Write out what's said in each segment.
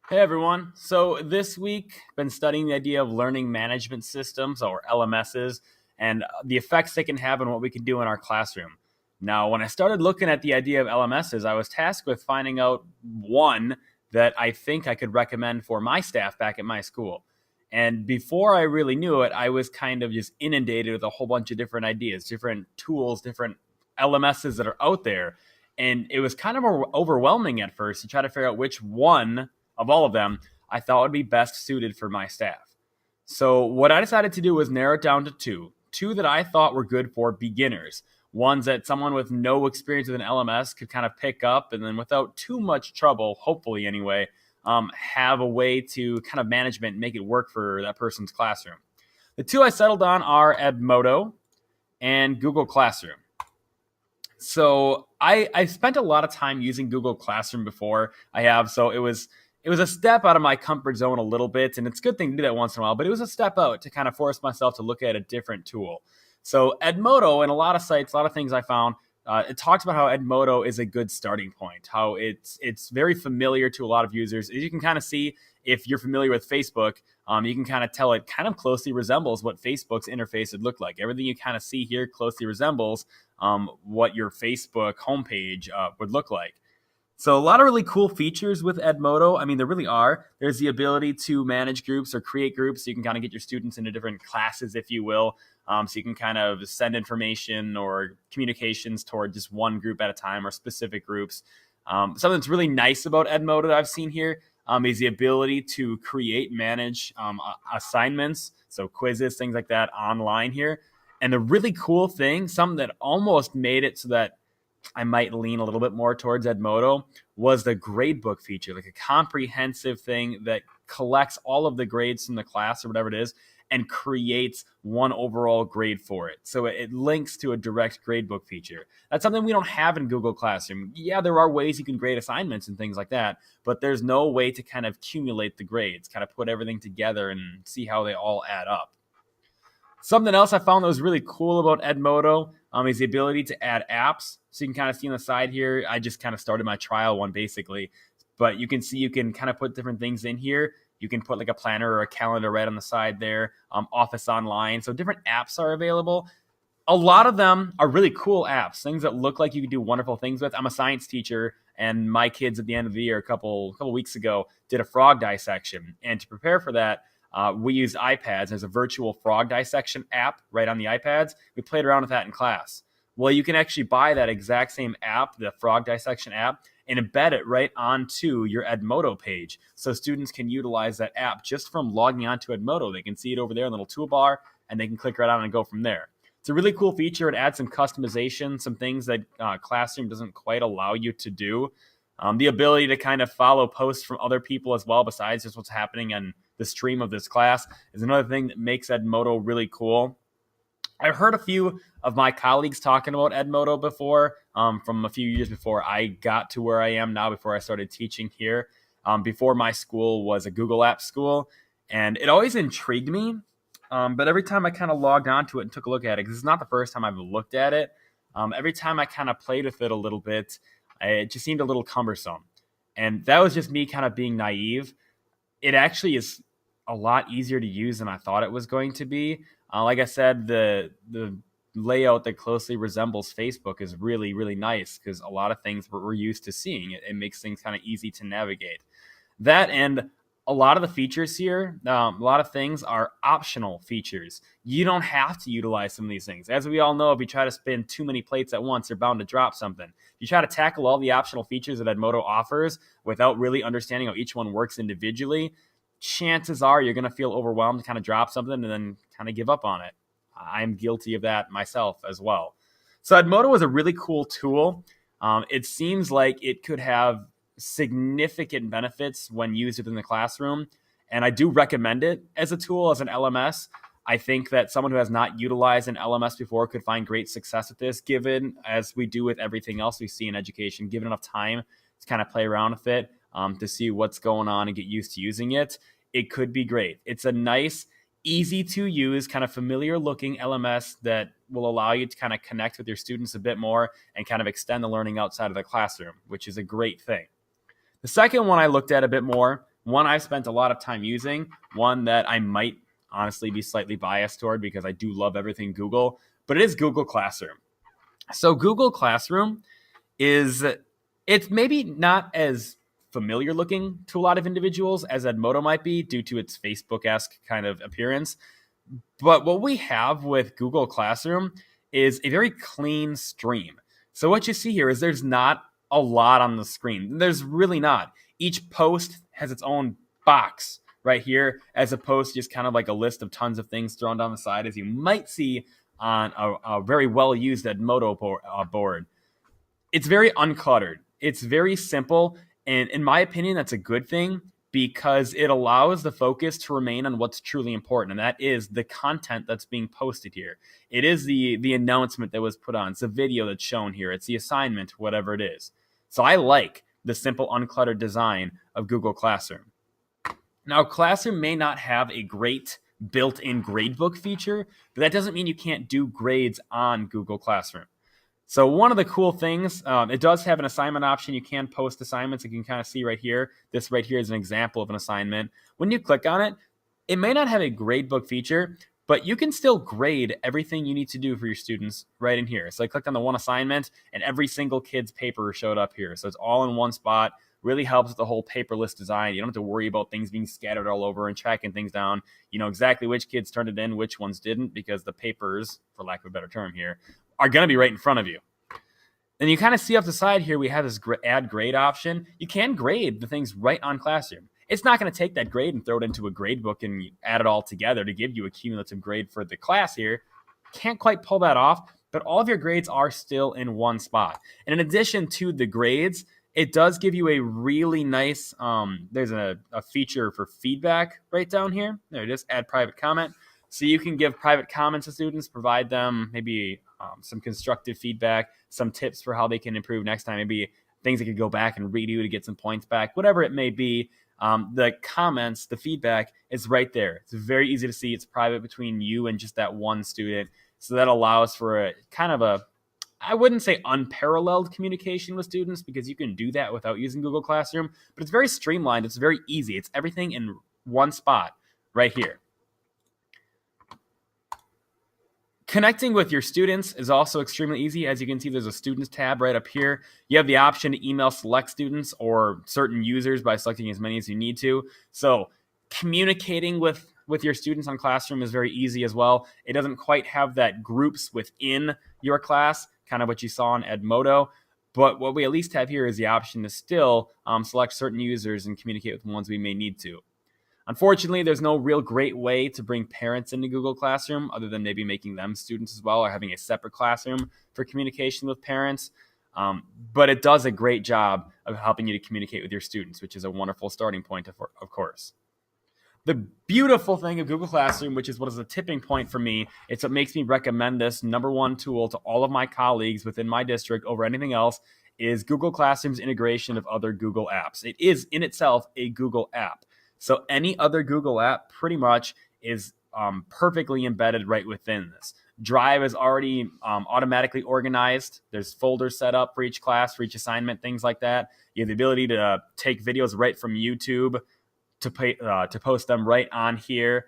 Hey everyone. So this week, been studying the idea of learning management systems or LMSs and the effects they can have on what we can do in our classroom. Now, when I started looking at the idea of LMSs, I was tasked with finding out one that I think I could recommend for my staff back at my school. And before I really knew it, I was kind of just inundated with a whole bunch of different ideas, different tools, different LMSs that are out there. And it was kind of overwhelming at first to try to figure out which one of all of them I thought would be best suited for my staff. So what I decided to do was narrow it down to two that I thought were good for beginners, ones that someone with no experience with an LMS could kind of pick up and then without too much trouble, hopefully anyway, have a way to kind of management and make it work for that person's classroom. The two I settled on are Edmodo and Google Classroom. So I spent a lot of time using Google Classroom before I have, so it was a step out of my comfort zone a little bit, and it's a good thing to do that once in a while, but it was a step out to kind of force myself to look at a different tool. So Edmodo, and a lot of sites, a lot of things I found, it talks about how Edmodo is a good starting point, how it's very familiar to a lot of users. As you can kind of see, if you're familiar with Facebook, you can kind of tell it kind of closely resembles what Facebook's interface would look like. Everything you kind of see here closely resembles what your Facebook homepage would look like. So a lot of really cool features with Edmodo. I mean, there really are. There's the ability to manage groups or create groups. So you can kind of get your students into different classes, if you will. So you can kind of send information or communications toward just one group at a time or specific groups. Something that's really nice about Edmodo that I've seen here is the ability to create, manage assignments, so quizzes, things like that online here. And the really cool thing, something that almost made it so that I might lean a little bit more towards Edmodo, was the gradebook feature, like a comprehensive thing that collects all of the grades from the class or whatever it is and creates one overall grade for it. So it links to a direct gradebook feature. That's something we don't have in Google Classroom. Yeah, there are ways you can grade assignments and things like that, but there's no way to kind of accumulate the grades, kind of put everything together and see how they all add up. Something else I found that was really cool about Edmodo is the ability to add apps. So you can kind of see on the side here, I just kind of started my trial one basically, but you can see you can kind of put different things in here. You can put like a planner or a calendar right on the side there, Office Online. So different apps are available. A lot of them are really cool apps, things that look like you can do wonderful things with. I'm a science teacher, and my kids at the end of the year, a couple weeks ago, did a frog dissection. And to prepare for that, we used iPads. There's a virtual frog dissection app right on the iPads. We played around with that in class. Well, you can actually buy that exact same app, the frog dissection app, and embed it right onto your Edmodo page. So students can utilize that app just from logging onto Edmodo. They can see it over there in the little toolbar, and they can click right on and go from there. It's a really cool feature. It adds some customization, some things that Classroom doesn't quite allow you to do. The ability to kind of follow posts from other people as well, besides just what's happening on the stream of this class, is another thing that makes Edmodo really cool. I've heard a few of my colleagues talking about Edmodo before, from a few years before I got to where I am now, before I started teaching here. Before my school was a Google Apps school, and it always intrigued me. But every time I kind of logged onto it and took a look at it, because it's not the first time I've looked at it, every time I kind of played with it a little bit, it just seemed a little cumbersome. And that was just me kind of being naive. It actually is a lot easier to use than I thought it was going to be. Like I said, the layout that closely resembles Facebook is really, really nice because a lot of things we're used to seeing. It makes things kind of easy to navigate. That and a lot of the features here, a lot of things are optional features. You don't have to utilize some of these things. As we all know, if you try to spin too many plates at once, you're bound to drop something. If you try to tackle all the optional features that Edmodo offers without really understanding how each one works individually, chances are you're going to feel overwhelmed, kind of drop something, and then kind of give up on it. I'm guilty of that myself as well. So Edmodo is a really cool tool. It seems like it could have significant benefits when used within the classroom, and I do recommend it as a tool, as an LMS. I think that someone who has not utilized an LMS before could find great success with this, given, as we do with everything else we see in education, given enough time to kind of play around with it, to see what's going on and get used to using it. It could be great. It's a nice, easy to use, kind of familiar looking LMS that will allow you to kind of connect with your students a bit more and kind of extend the learning outside of the classroom, which is a great thing. The second one I looked at a bit more one I've spent a lot of time using, one that I might honestly be slightly biased toward because I do love everything Google, but it is Google Classroom. So Google Classroom is, it's maybe not as familiar looking to a lot of individuals as Edmodo might be due to its Facebook-esque kind of appearance. But what we have with Google Classroom is a very clean stream. So what you see here is there's not a lot on the screen. There's really not. Each post has its own box right here, as opposed to just kind of like a list of tons of things thrown down the side, as you might see on a very well-used Edmodo board. It's very uncluttered. It's very simple. And in my opinion, that's a good thing because it allows the focus to remain on what's truly important. And that is the content that's being posted here. It is the announcement that was put on. It's the video that's shown here. It's the assignment, whatever it is. So I like the simple, uncluttered design of Google Classroom. Now, Classroom may not have a great built-in gradebook feature, but that doesn't mean you can't do grades on Google Classroom. So one of the cool things, it does have an assignment option. You can post assignments. You can kind of see right here. This right here is an example of an assignment. When you click on it, it may not have a gradebook feature, but you can still grade everything you need to do for your students right in here. So I clicked on the one assignment, and every single kid's paper showed up here. So it's all in one spot. Really helps with the whole paperless design. You don't have to worry about things being scattered all over and tracking things down. You know exactly which kids turned it in, which ones didn't, because the papers, for lack of a better term here, are going to be right in front of you. And you kind of see off the side here, we have this add grade option. You can grade the things right on Classroom. It's not going to take that grade and throw it into a gradebook and add it all together to give you a cumulative grade for the class here. Can't quite pull that off, but all of your grades are still in one spot. And in addition to the grades, it does give you a really nice, there's a feature for feedback right down here. There it is, add private comment. So you can give private comments to students, provide them maybe some constructive feedback, some tips for how they can improve next time, maybe things they could go back and redo to get some points back, whatever it may be. The comments, the feedback is right there. It's very easy to see. It's private between you and just that one student. So that allows for a kind of a, I wouldn't say unparalleled communication with students because you can do that without using Google Classroom, but it's very streamlined. It's very easy. It's everything in one spot right here. Connecting with your students is also extremely easy. As you can see, there's a students tab right up here. You have the option to email select students or certain users by selecting as many as you need to. So communicating with your students on Classroom is very easy as well. It doesn't quite have that groups within your class, kind of what you saw in Edmodo. But what we at least have here is the option to still select certain users and communicate with the ones we may need to. Unfortunately, there's no real great way to bring parents into Google Classroom other than maybe making them students as well or having a separate classroom for communication with parents. But it does a great job of helping you to communicate with your students, which is a wonderful starting point, of course. The beautiful thing of Google Classroom, which is what is a tipping point for me, it's what makes me recommend this #1 tool to all of my colleagues within my district over anything else, is Google Classroom's integration of other Google apps. It is in itself a Google app. So any other Google app pretty much is perfectly embedded right within this. Drive is already automatically organized. There's folders set up for each class, for each assignment, things like that. You have the ability to take videos right from YouTube to post them right on here.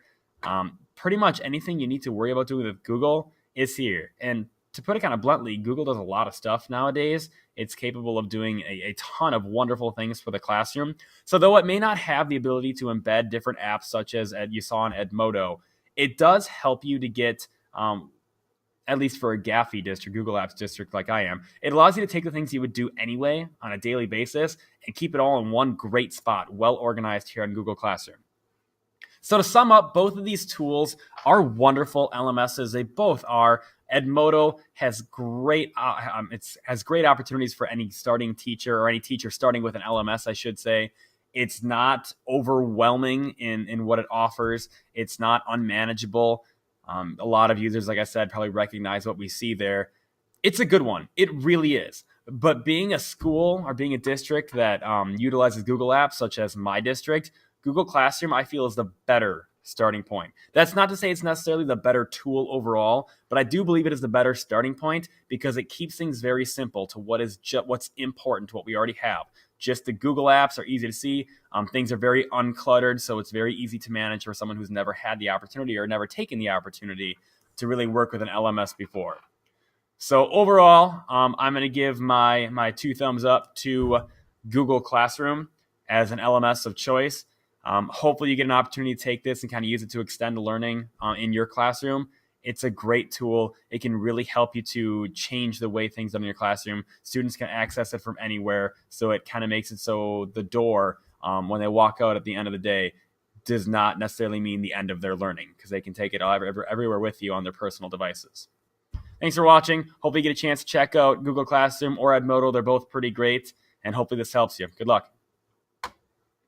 Pretty much anything you need to worry about doing with Google is here. And to put it kind of bluntly, Google does a lot of stuff nowadays. It's capable of doing a ton of wonderful things for the classroom. So though it may not have the ability to embed different apps such as you saw in Edmodo, it does help you to get, at least for a GAFE district, Google Apps district like I am, it allows you to take the things you would do anyway on a daily basis and keep it all in one great spot, well organized here on Google Classroom. So to sum up, both of these tools are wonderful LMSs. They both are. Edmodo has great opportunities for any starting teacher or any teacher starting with an LMS, I should say. It's not overwhelming in what it offers. It's not unmanageable. A lot of users, like I said, probably recognize what we see there. It's a good one. It really is. But being a school or being a district that utilizes Google Apps, such as my district, Google Classroom, I feel, is the better starting point. That's not to say it's necessarily the better tool overall, but I do believe it is the better starting point because it keeps things very simple to what's important to what we already have. Just the Google apps are easy to see. Things are very uncluttered, so it's very easy to manage for someone who's never had the opportunity or never taken the opportunity to really work with an LMS before. So overall, I'm going to give my 2 thumbs up to Google Classroom as an LMS of choice. Hopefully you get an opportunity to take this and kind of use it to extend learning in your classroom. It's a great tool. It can really help you to change the way things are in your classroom. Students can access it from anywhere, so it kind of makes it so the door, when they walk out at the end of the day, does not necessarily mean the end of their learning, because they can take it everywhere with you on their personal devices. Thanks for watching. Hopefully you get a chance to check out Google Classroom or Edmodo. They're both pretty great, and hopefully this helps you. Good luck.